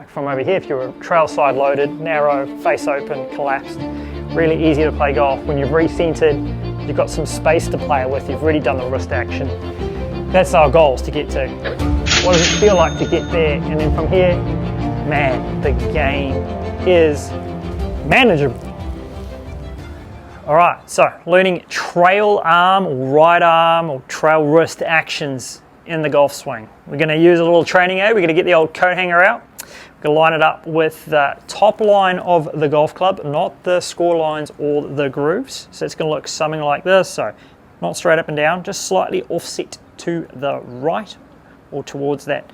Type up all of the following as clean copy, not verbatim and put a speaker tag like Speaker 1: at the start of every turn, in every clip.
Speaker 1: From over here, if you're trail side loaded, narrow, face open, collapsed, really easy to play golf. When you've recentered, you've got some space to play with, you've already done the wrist action. That's our goals to get to. What does it feel like to get there? And then from here, man, the game is manageable. All right, so learning trail arm, or right arm, or trail wrist actions in the golf swing. We're going to use a little training aid. We're going to get the old coat hanger out. We're going to line it up with the top line of the golf club, not the score lines or the grooves. So it's going to look something like this. So not straight up and down, just slightly offset to the right or towards that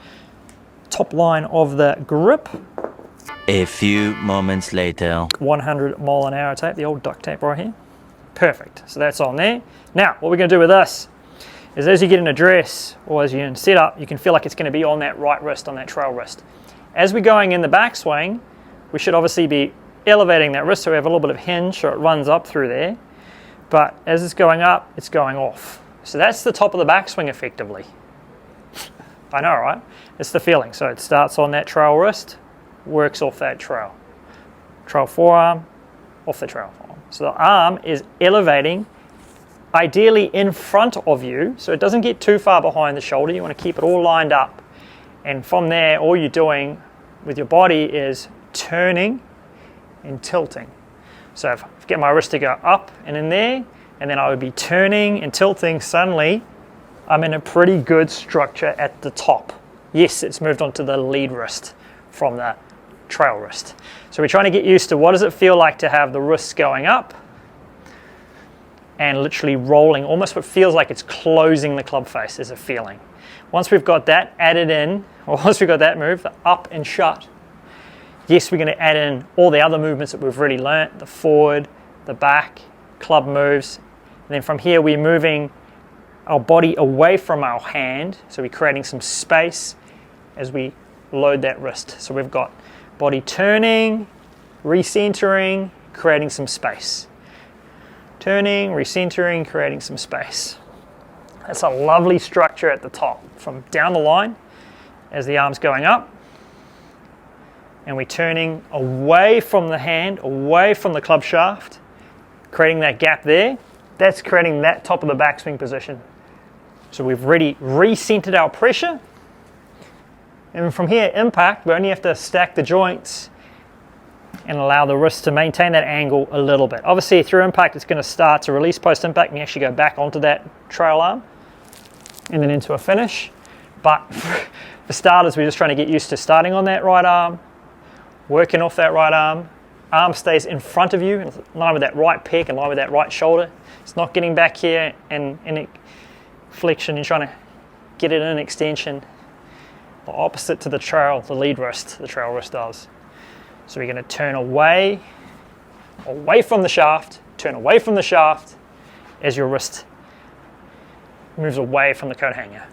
Speaker 1: top line of the grip.
Speaker 2: A few moments later.
Speaker 1: 100-mile-an-hour tape, the old duct tape right here. Perfect. So that's on there. Now, what we're going to do with this is as you get in a dress or as you're in setup, you can feel like it's going to be on that right wrist, on that trail wrist. As we're going in the backswing, we should obviously be elevating that wrist so we have a little bit of hinge so it runs up through there. But as it's going up, it's going off. So that's the top of the backswing effectively. I know, right? It's the feeling. So it starts on that trail wrist, works off that trail. Trail forearm, off the trail forearm. So the arm is elevating, ideally in front of you, so it doesn't get too far behind the shoulder. You want to keep it all lined up. And from there, all you're doing with your body is turning and tilting. So if I get my wrist to go up and in there, and then I would be turning and tilting, suddenly I'm in a pretty good structure at the top. Yes, it's moved on to the lead wrist from the trail wrist. So we're trying to get used to what does it feel like to have the wrists going up and literally rolling, almost what feels like it's closing the club face is a feeling. Once we've got that added in, or once we've got that move, the up and shut, yes, we're going to add in all the other movements that we've already learnt, the forward, the back, club moves. And then from here, we're moving our body away from our hand, so we're creating some space as we load that wrist. So we've got body turning, recentering, creating some space. Turning, recentering, creating some space. That's a lovely structure at the top. From down the line, as the arm's going up, and we're turning away from the hand, away from the club shaft, creating that gap there. That's creating that top of the backswing position. So we've already recentered our pressure. And from here, impact, we only have to stack the joints and allow the wrist to maintain that angle a little bit. Obviously, through impact, it's going to start to release post-impact and you actually go back onto that trail arm and then into a finish. But for starters, we're just trying to get used to starting on that right arm, working off that right arm. Arm stays in front of you, in line with that right pec, in line with that right shoulder. It's not getting back here and in flexion. You're trying to get it in extension. The opposite to the trail, the lead wrist, the trail wrist does. So we're going to turn away from the shaft, turn away from the shaft as your wrist moves away from the coat hanger.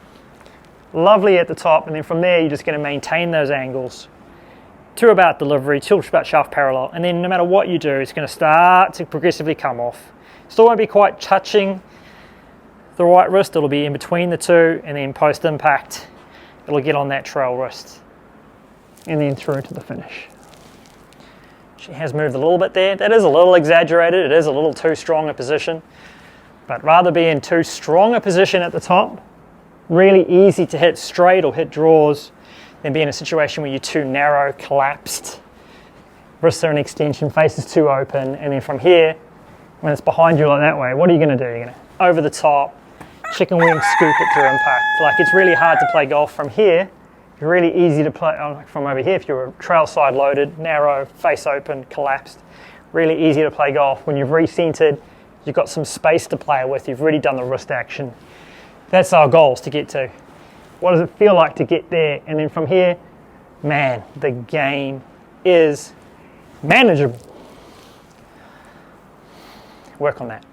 Speaker 1: Lovely at the top, and then from there you're just going to maintain those angles to about delivery, till about shaft parallel, and then no matter what you do, it's going to start to progressively come off. Still won't be quite touching the right wrist, it'll be in between the two, and then post impact, it'll get on that trail wrist, and then through to the finish. She has moved a little bit there. That is a little exaggerated, it is a little too strong a position, but rather be in too strong a position at the top, really easy to hit straight or hit draws, than be in a situation where you're too narrow, collapsed, wrists are in extension, face is too open, and then from here, when it's behind you like that way, what are you going to do? You're going to over the top, chicken wing scoop it through impact. Like, it's really hard to play golf from here. It's really easy to play from over here if you're trail side loaded, narrow, face open, collapsed. Really easy to play golf. When you've recentered, you've got some space to play with, you've already done the wrist action. That's our goals to get to. What does it feel like to get there? And then from here, man, the game is manageable. Work on that.